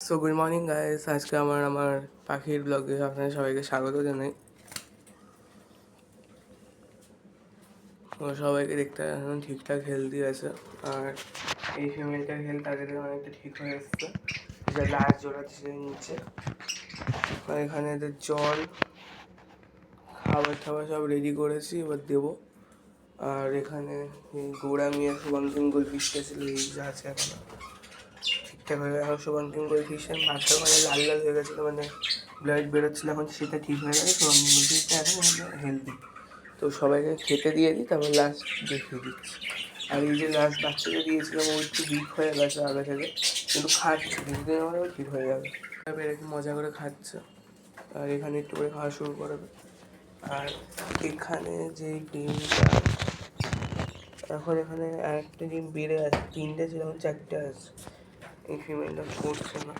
So good morning guys, আজকে আমার পাখির ব্লগে আপনাদের সবাইকে স্বাগত জানাই। সবাইকে দেখতে এখন ঠিকঠাক হেলদি আছে, আর এই ফিমেলটার হেলথ আগে থেকে অনেকটা ঠিক হয়ে এসছে। যা লাস্ট জোড়া ছিল নিচে, আর এখানে এদের জল খাবার টাবার সব রেডি করেছি, এবার দেবো। আর এখানে গৌরামি আর শুভঙ্কিম গোলফিশটা ছিল, এই যা আছে এখন ঠিকঠাক হয়ে গেছে। শুভঙ্কিম গোলফিশের মাথা মানে লাল লাল হয়ে গেছিলো, মানে ব্লাড বেরোচ্ছিলো, এখন সেটা ঠিক হয়ে গেছে। শুভঙ্কিম গোলফিশটা এখন হেলদি। তো সবাইকে খেতে দিয়ে দিই, তারপর লাস্ট দেখিয়ে দিচ্ছি। আর এই যে লাস্ট বাচ্চাকে দিয়েছিলাম, ও একটু উইক হয়ে গেছে আগে থেকে, কিন্তু খাচ্ছে, কিছুদিন আমারও ঠিক হয়ে যাবে। একটু মজা করে খাচ্ছে, আর এখানে একটু করে খাওয়া শুরু করবে। আর এখানে যে ডিমটা এখন এখানে একটা ডিম বেড়ে আছে, 3টে ছিল, এখন 4টে আছে। এই ফিমেলটা করছে না।